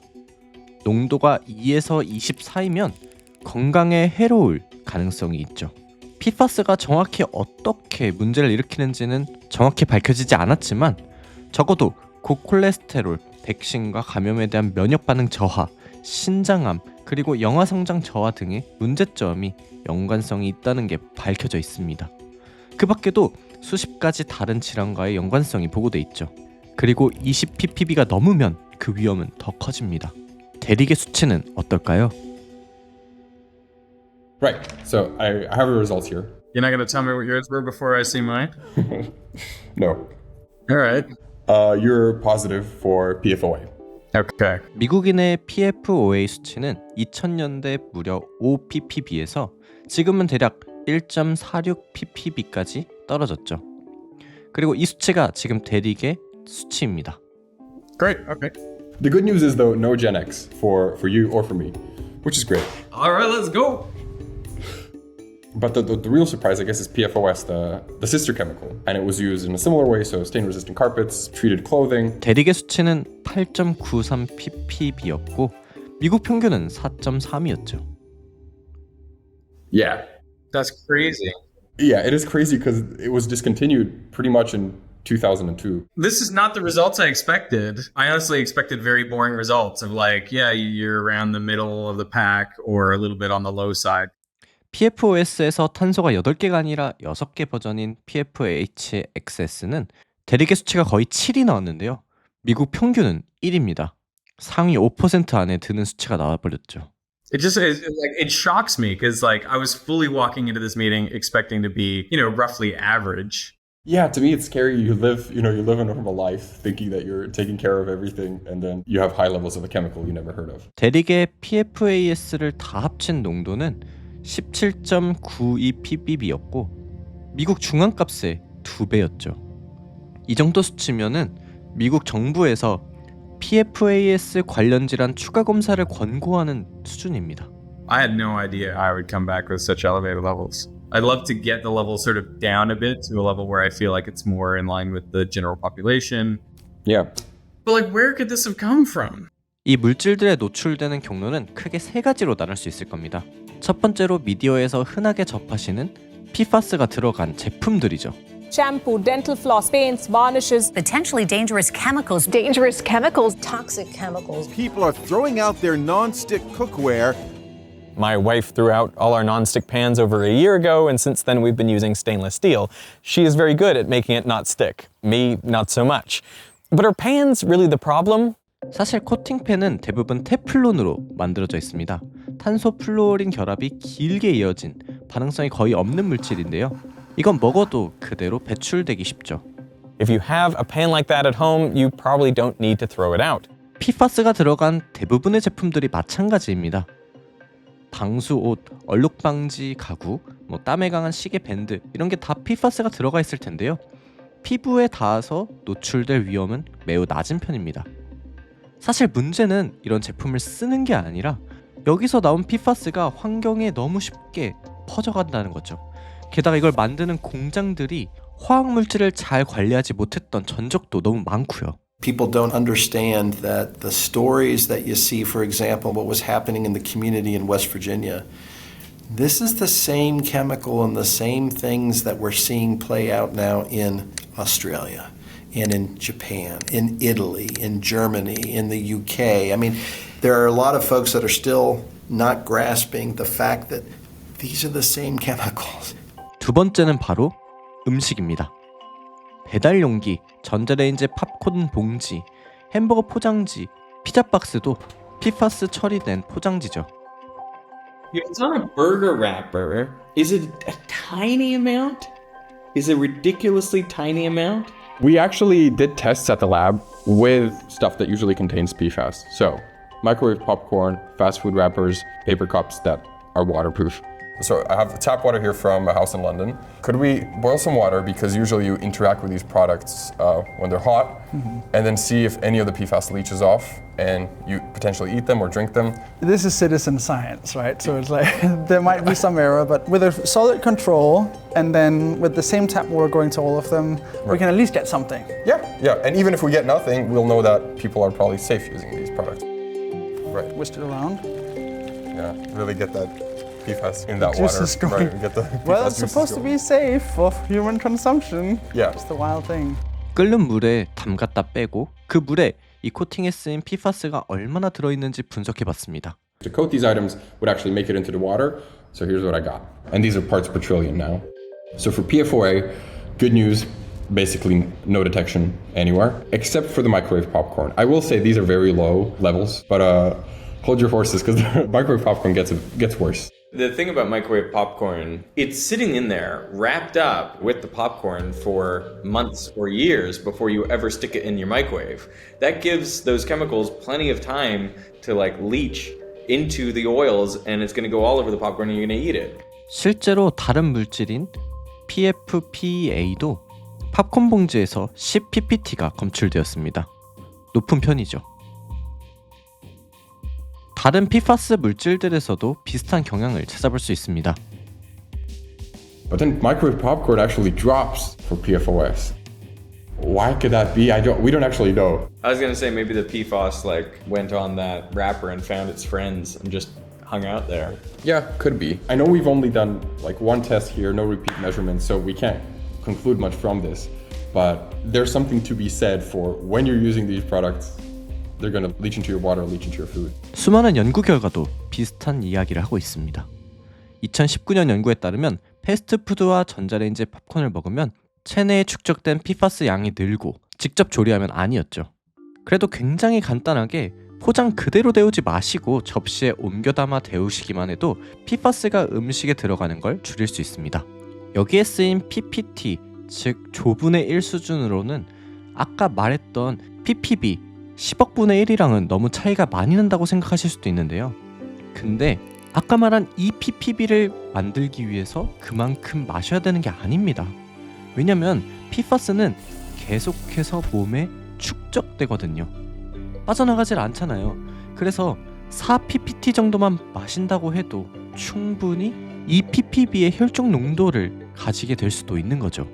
농도가 2에서 20 사이면 건강에 해로울 가능성이 있죠. PFAS가 정확히 어떻게 문제를 일으키는지는 정확히 밝혀지지 않았지만 적어도 고콜레스테롤, 백신과 감염에 대한 면역 반응 저하, 신장암, 그리고 영아 성장 저하 등의 문제점이 연관성이 있다는 게 밝혀져 있습니다. 그 밖에도 수십 가지 다른 질환과의 연관성이 보고돼 있죠. 그리고 20ppb가 넘으면 그 위험은 더 커집니다. 대릭의 수치는 어떨까요? Right. So I have the results here. You're not going to tell me what yours were before I see mine? No. All right. You're positive for PFOA. Okay. 미국인의 PFOA 수치는 2000년대 무려 5ppb에서 지금은 대략 1.46ppb까지 떨어졌죠. 그리고 이 수치가 지금 대릭의 수치입니다. Great. Okay. The good news is though no Gen X for you or for me, which is great. All right, let's go. But the real surprise, I guess, is PFOS, the sister chemical, and it was used in a similar way. So stain-resistant carpets, treated clothing. 대륙의 수치는 8.93 ppb였고 미국 평균은 4.3이었죠. Yeah. That's crazy. Yeah, it is crazy because it was discontinued pretty much in 2002. This is not the results I expected. I honestly expected very boring results of like, yeah, you're around the middle of the pack or a little bit on the low side. PFOS에서 탄소가 8개가 아니라 6개 버전인 PFHXS는 대륙의 수치가 거의 7이 나왔는데요. 미국 평균은 1입니다. 상위 5% 안에 드는 수치가 나와버렸죠. It just it shocks me because like I was fully walking into this meeting expecting to be, roughly average. Yeah, to me it's scary. You live a normal life thinking that you're taking care of everything and then you have high levels of a chemical you never heard of. 대륙의 PFAS를 다 합친 농도는 17.92 ppb였고 미국 중앙값의 2배였죠. 이 정도 수치면은 미국 정부에서 PFAS 관련 질환 추가 검사를 권고하는 수준입니다. I had no idea I would come back with such elevated levels. I'd love to get the level sort of down a bit to a level where I feel like it's more in line with the general population. Yeah. But like where could this have come from? 이 물질들에 노출되는 경로는 크게 3가지로 나눌 수 있을 겁니다. 첫 번째로 미디어에서 흔하게 접하시는 PFAS가 들어간 제품들이죠. Shampoo, dental floss, paints, varnishes, potentially dangerous chemicals, toxic chemicals. People are throwing out their non-stick cookware. My wife threw out all our non-stick pans over a year ago, and since then we've been using stainless steel. She is very good at making it not stick. Me, not so much. But are pans really the problem? 사실 코팅팬은 대부분 테플론으로 만들어져 있습니다. 탄소 플루오린 결합이 길게 이어진 반응성이 거의 없는 물질인데요. 이건 먹어도 그대로 배출되기 쉽죠. If you have a pan like that at home, you probably don't need to throw it out. PFAS가 들어간 대부분의 제품들이 마찬가지입니다. 방수 옷, 얼룩 방지 가구, 땀에 강한 시계 밴드 이런 게 다 PFAS가 들어가 있을 텐데요. 피부에 닿아서 노출될 위험은 매우 낮은 편입니다. 사실 문제는 이런 제품을 쓰는 게 아니라 여기서 나온 PFAS가 환경에 너무 쉽게 퍼져간다는 거죠. 게다가 이걸 만드는 공장들이 화학물질을 잘 관리하지 못했던 전적도 너무 많고요. People don't understand that the stories that you see, for example, what was happening in the community in West Virginia, this is the same chemical and the same things that we're seeing play out now in Australia and in Japan, in Italy, in Germany, in the UK. I mean, there are a lot of folks that are still not grasping the fact that these are the same chemicals. 두 번째는 바로 음식입니다. 배달 용기, 전자레인지 팝콘 봉지, 햄버거 포장지, 피자 박스도 PFAS 처리된 포장지죠. If it's on a burger wrapper, is it a tiny amount? Is it ridiculously tiny amount? We actually did tests at the lab with stuff that usually contains PFAS. So, microwave popcorn, fast food wrappers, paper cups that are waterproof. So I have tap water here from a house in London. Could we boil some water, because usually you interact with these products when they're hot, and then see if any of the PFAS leaches off and you potentially eat them or drink them? This is citizen science, right? So it's like there might be some error, but with a solid control and then with the same tap water going to all of them, we can at least get something. Yeah, and even if we get nothing, we'll know that people are probably safe using these products. Right. Twist it around. Yeah, really get that PFAS in that Juices water. going. Right, get the PFAS Well, it's juices supposed to going. be safe for human consumption. Yeah. It's the wild thing. 끓는 물에 담갔다 빼고 그 물에 이 코팅에 쓰인 PFAS가 얼마나 들어있는지 분석해봤습니다. To coat these items would actually make it into the water. So here's what I got. And these are parts per trillion now. So for PFOA, good news, basically no detection anywhere, except for the microwave popcorn. I will say these are very low levels, but hold your horses, because the microwave popcorn gets worse. The thing about microwave popcorn, it's sitting in there wrapped up with the popcorn for months or years before you ever stick it in your microwave. That gives those chemicals plenty of time to leach into the oils, and it's going to go all over the popcorn and you're going to eat it. 실제로 다른 물질인 PFPA도 팝콘 봉지에서 10ppt가 검출되었습니다. 높은 편이죠. 다른 PFAS 물질들에서도 비슷한 경향을 찾아볼 수 있습니다. But then microwave popcorn actually drops for PFOS. Why could that be? We don't actually know. I was gonna say maybe the PFAS like went on that wrapper and found its friends and just hung out there. Yeah, could be. I know we've only done like one test here, no repeat measurements, so we can't conclude much from this. But there's something to be said for when you're using these products, they're gonna leach into your water, leach into your food. 수많은 연구 결과도 비슷한 이야기를 하고 있습니다. 2019년 연구에 따르면 패스트푸드와 전자레인지 팝콘을 먹으면 체내에 축적된 PFAS 양이 늘고 직접 조리하면 아니었죠. 그래도 굉장히 간단하게 포장 그대로 데우지 마시고 접시에 옮겨 담아 데우시기만 해도 PFAS가 음식에 들어가는 걸 줄일 수 있습니다. 여기에 쓰인 PPT, 즉 조분의 1 수준으로는 아까 말했던 ppb 10억 분의 1이랑은 너무 차이가 많이 난다고 생각하실 수도 있는데요. 근데 아까 말한 이 ppb를 만들기 위해서 그만큼 마셔야 되는 게 아닙니다. 왜냐면 PFAS는 계속해서 몸에 축적되거든요. 빠져나가질 않잖아요. 그래서 4ppt 정도만 마신다고 해도 충분히 이 ppb의 혈중 농도를 가지게 될 수도 있는 거죠.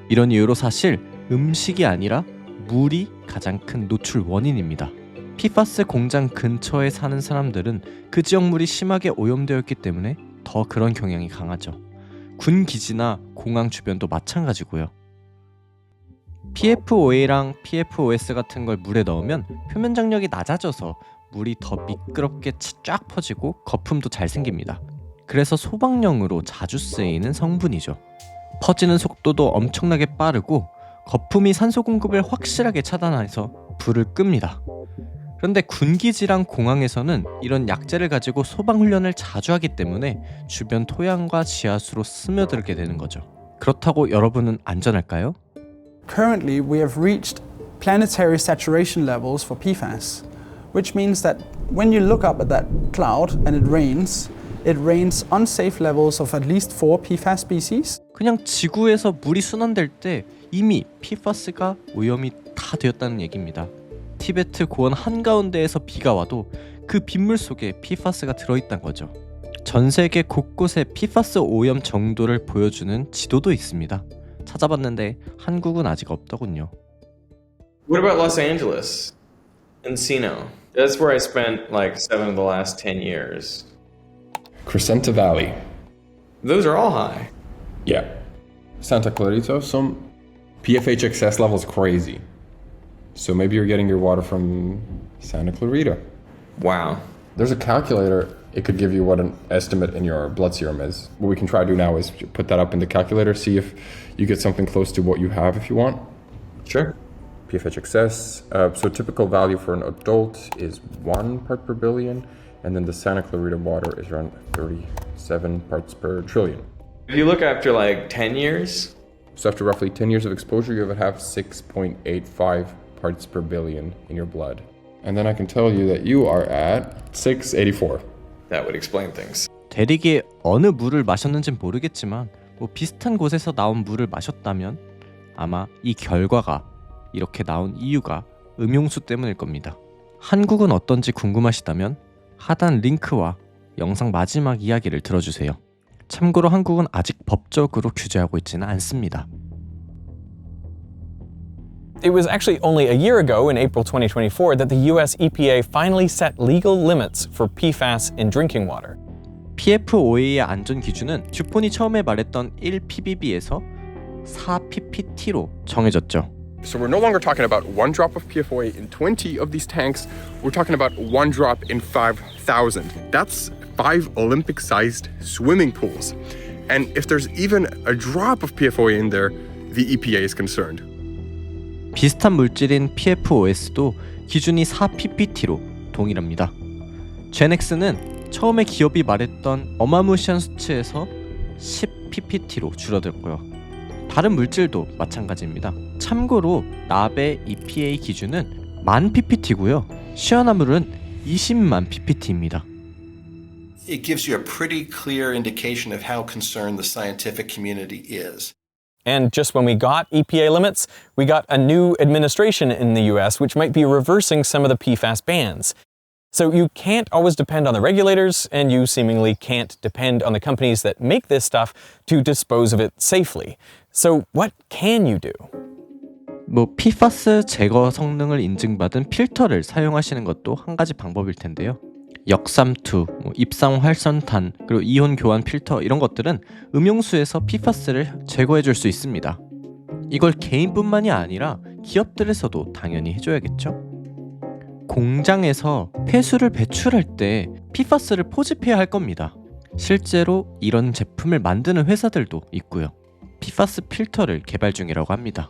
이런 이유로 사실 음식이 아니라 물이 가장 큰 노출 원인입니다. PFAS 공장 근처에 사는 사람들은 그 지역 물이 심하게 오염되어 있기 때문에 더 그런 경향이 강하죠. 군 기지나 공항 주변도 마찬가지고요. PFOA랑 PFOS 같은 걸 물에 넣으면 표면 장력이 낮아져서 물이 더 미끄럽게 쫙 퍼지고 거품도 잘 생깁니다. 그래서 소방용으로 자주 쓰이는 성분이죠. 퍼지는 속도도 엄청나게 빠르고 거품이 산소 공급을 확실하게 차단해서 불을 끕니다. 그런데 군기지랑 공항에서는 이런 약재를 가지고 소방훈련을 자주 하기 때문에 주변 토양과 지하수로 스며들게 되는 거죠. 그렇다고 여러분은 안전할까요? Currently, we have reached planetary saturation levels for PFAS, which means that when you look up at that cloud and it rains unsafe levels of at least 4 PFAS species. 그냥 지구에서 물이 순환될 때 이미 PFAS가 오염이 다 되었다는 얘기입니다. 티베트 고원 한가운데에서 비가 와도 그 빗물 속에 PFAS가 들어있다는 거죠. 전 세계 곳곳에 PFAS 오염 정도를 보여주는 지도도 있습니다. 찾아봤는데 한국은 아직 없더군요. What about Los Angeles? Encino. That's where I spent like 7 of the last 10 years. Crescenta Valley. Those are all high. Yeah. Santa Clarita, some PFH excess level is crazy. So maybe you're getting your water from Santa Clarita. Wow. There's a calculator. It could give you what an estimate in your blood serum is. What we can try to do now is put that up in the calculator, see if you get something close to what you have if you want. Sure. PFH excess. So typical value for an adult is 1 part per billion, and then the Santa Clarita water is around 37 parts per trillion. If you look after like 10 years? So after roughly 10 years of exposure, you would have 6.85 parts per billion in your blood. And then I can tell you that you are at 684. That would explain things. 대리기 어느 물을 마셨는지는 모르겠지만 뭐 비슷한 곳에서 나온 물을 마셨다면 아마 이 결과가 이렇게 나온 이유가 음용수 때문일 겁니다. 한국은 어떤지 궁금하시다면 하단 링크와 영상 마지막 이야기를 들어주세요. 참고로 한국은 아직 법적으로 규제하고 있지는 않습니다. It was actually only a year ago, in April 2024, that the US EPA finally set legal limits for PFAS in drinking water. PFOA의 안전 기준은 듀폰이 처음에 말했던 1ppb에서 4ppt로 정해졌죠. So we're no longer talking about 1 drop of PFOA in 20 of these tanks. We're talking about 1 drop in 5,000. That's 5 Olympic-sized swimming pools. And if there's even a drop of PFOA in there, the EPA is concerned. 비슷한 물질인 PFOS도 기준이 4ppt로 동일합니다. GenX는 처음에 기업이 말했던 어마무시한 수치에서 10ppt로 줄어들고요. 다른 물질도 마찬가지입니다. 참고로 납의 EPA 기준은 10,000ppt고요. 시원한 물은 200,000 ppt입니다. It gives you a pretty clear indication of how concerned the scientific community is. And just when we got EPA limits, we got a new administration in the US which might be reversing some of the PFAS bans. So you can't always depend on the regulators, and you seemingly can't depend on the companies that make this stuff to dispose of it safely. So what can you do? PFAS 제거 성능을 인증받은 필터를 사용하시는 것도 한 가지 방법일 텐데요. 역삼투, 입상활선탄, 그리고 이온 교환 필터 이런 것들은 음용수에서 PFAS를 제거해 줄 수 있습니다. 이걸 개인뿐만이 아니라 기업들에서도 당연히 해줘야겠죠. 공장에서 폐수를 배출할 때 PFAS를 포집해야 할 겁니다. 실제로 이런 제품을 만드는 회사들도 있고요. PFAS 필터를 개발 중이라고 합니다.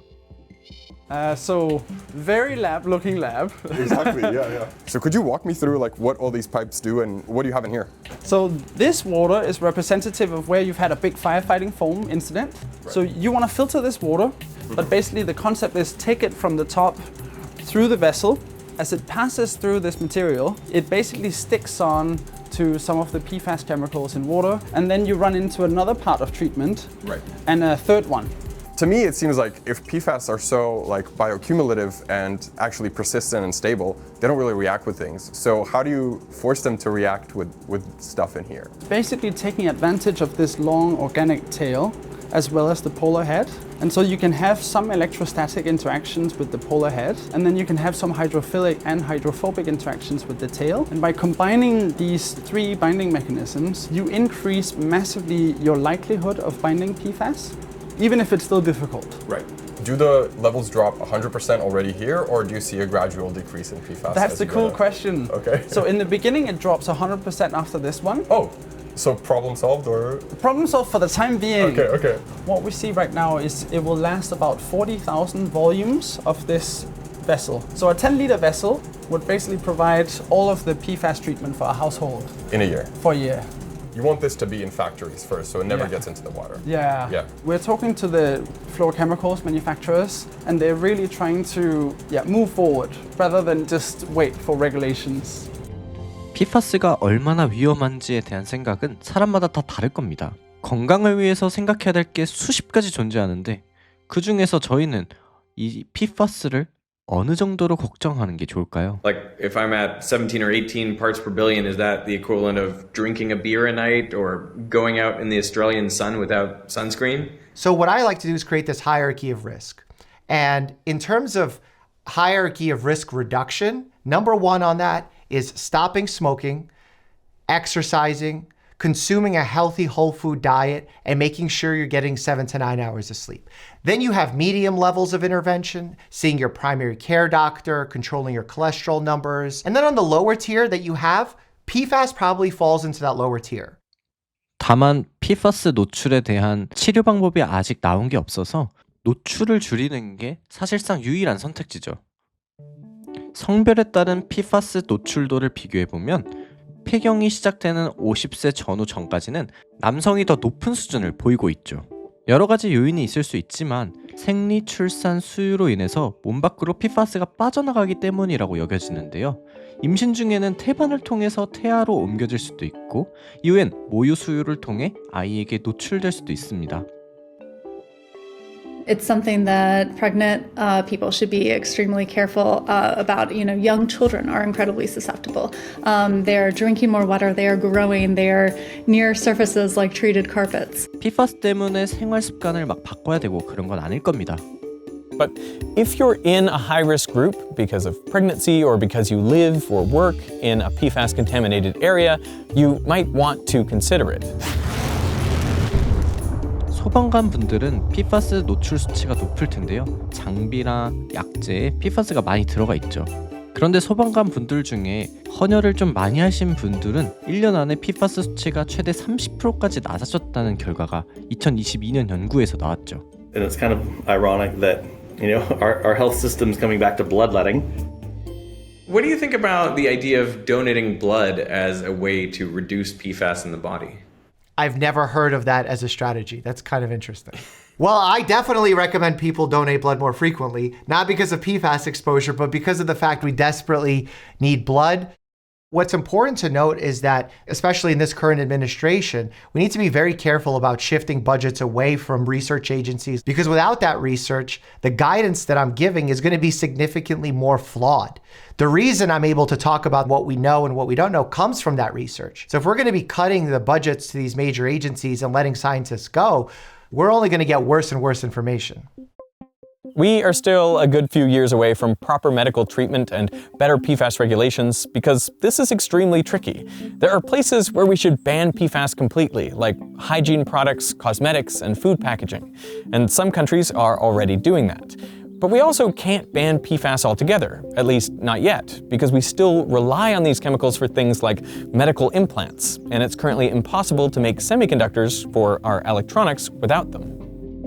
So very lab-looking lab. Exactly, yeah. So could you walk me through like what all these pipes do and what do you have in here? So this water is representative of where you've had a big firefighting foam incident. So you want to filter this water, but basically the concept is take it from the top through the vessel. As it passes through this material, it basically sticks on to some of the PFAS chemicals in water, and then you run into another part of treatment, and a third one. To me, it seems like if PFAS are so like bioaccumulative and actually persistent and stable, they don't really react with things. So how do you force them to react with stuff in here? Basically taking advantage of this long organic tail as well as the polar head. And so you can have some electrostatic interactions with the polar head, and then you can have some hydrophilic and hydrophobic interactions with the tail. And by combining these three binding mechanisms, you increase massively your likelihood of binding PFAS, even if it's still difficult. Right. Do the levels drop 100% already here, or do you see a gradual decrease in PFAS? That's the cool question. Okay. So in the beginning, it drops 100% after this one. Oh, so problem solved, or? Problem solved for the time being. Okay. What we see right now is it will last about 40,000 volumes of this vessel. So a 10-liter vessel would basically provide all of the PFAS treatment for a household. In a year? For a year. You want this to be in factories first, so it never gets into the water. Yeah. We're talking to the fluorochemicals manufacturers, and they're really trying to move forward rather than just wait for regulations. PFAS가 얼마나 위험한지에 대한 생각은 사람마다 다 다를 겁니다. 건강을 위해서 생각해야 될 게 수십 가지 존재하는데 그 중에서 저희는 이 PFAS를 어느 정도로 걱정하는 게 좋을까요? Like if I'm at 17 or 18 parts per billion, is that the equivalent of drinking a beer a night or going out in the Australian sun without sunscreen? So what I like to do is create this hierarchy of risk. And in terms of hierarchy of risk reduction, number one on that is stopping smoking, exercising, consuming a healthy whole food diet, and making sure you're getting 7 to 9 hours of sleep. Then you have medium levels of intervention, seeing your primary care doctor, controlling your cholesterol numbers. And then on the lower tier that you have, PFAS probably falls into that lower tier. 다만 PFAS 노출에 대한 치료 방법이 아직 나온 게 없어서 노출을 줄이는 게 사실상 유일한 선택지죠. 성별에 따른 PFAS 노출도를 비교해보면 폐경이 시작되는 50세 전후 전까지는 남성이 더 높은 수준을 보이고 있죠. 여러 가지 요인이 있을 수 있지만 생리, 출산, 수유로 인해서 몸 밖으로 PFAS가 빠져나가기 때문이라고 여겨지는데요. 임신 중에는 태반을 통해서 태아로 옮겨질 수도 있고 이후엔 모유 수유를 통해 아이에게 노출될 수도 있습니다. It's something that pregnant people should be extremely careful about. Young children are incredibly susceptible. They're drinking more water, they are growing, they're near surfaces like treated carpets. PFAS 때문에 생활 습관을 막 바꿔야 되고 그런 건 아닐 겁니다. But if you're in a high-risk group because of pregnancy or because you live or work in a PFAS-contaminated area, you might want to consider it. 소방관 분들은 PFAS 노출 수치가 높을 텐데요. 장비나 약재에 PFAS가 많이 들어가 있죠. 그런데 소방관 분들 중에 헌혈을 좀 많이 하신 분들은 1년 안에 PFAS 수치가 최대 30%까지 낮아졌다는 결과가 2022년 연구에서 나왔죠. And it's kind of ironic that, our health system's coming back to bloodletting. What do you think about the idea of donating blood as a way to reduce PFAS in the body? I've never heard of that as a strategy. That's kind of interesting. Well, I definitely recommend people donate blood more frequently, not because of PFAS exposure, but because of the fact we desperately need blood. What's important to note is that, especially in this current administration, we need to be very careful about shifting budgets away from research agencies, because without that research, the guidance that I'm giving is going to be significantly more flawed. The reason I'm able to talk about what we know and what we don't know comes from that research. So if we're going to be cutting the budgets to these major agencies and letting scientists go, we're only going to get worse and worse information. We are still a good few years away from proper medical treatment and better PFAS regulations because this is extremely tricky. There are places where we should ban PFAS completely, like hygiene products, cosmetics, and food packaging. And some countries are already doing that. But we also can't ban PFAS altogether, at least not yet, because we still rely on these chemicals for things like medical implants, and it's currently impossible to make semiconductors for our electronics without them.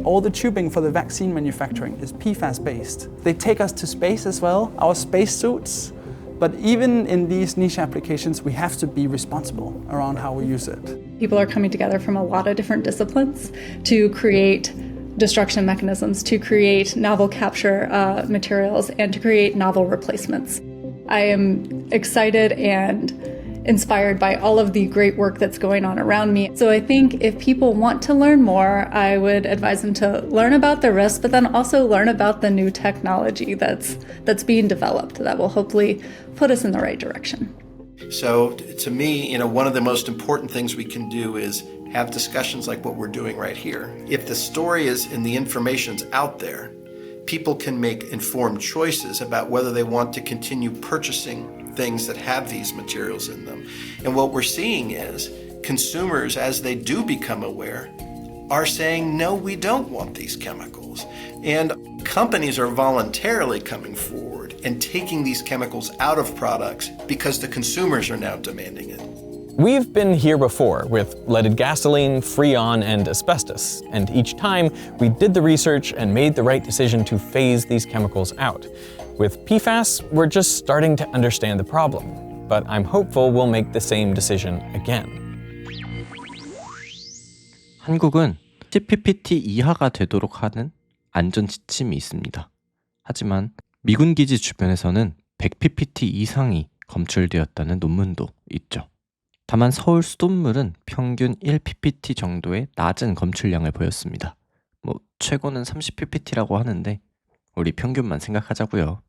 All the tubing for the vaccine manufacturing is PFAS based. They take us to space as well, our space suits. But even in these niche applications, we have to be responsible around how we use it. People are coming together from a lot of different disciplines to create destruction mechanisms, to create novel capture materials, and to create novel replacements. I am excited and inspired by all of the great work that's going on around me. So I think if people want to learn more, I would advise them to learn about the risks, but then also learn about the new technology that's being developed that will hopefully put us in the right direction. So to me, one of the most important things we can do is have discussions like what we're doing right here. If the story is and the information's out there, people can make informed choices about whether they want to continue purchasing things that have these materials in them. And what we're seeing is consumers, as they do become aware, are saying, no, we don't want these chemicals. And companies are voluntarily coming forward and taking these chemicals out of products because the consumers are now demanding it. We've been here before with leaded gasoline, Freon, and asbestos, and each time we did the research and made the right decision to phase these chemicals out. With PFAS, we're just starting to understand the problem, but I'm hopeful we'll make the same decision again. 한국은 10ppm 이하가 되도록 하는 안전 지침이 있습니다. 하지만 미군 기지 주변에서는 100ppm 이상이 검출되었다는 논문도 있죠. 다만 서울 수돗물은 평균 1ppm 정도의 낮은 검출량을 보였습니다. 최고는 30ppm라고 하는데 우리 평균만 생각하자고요.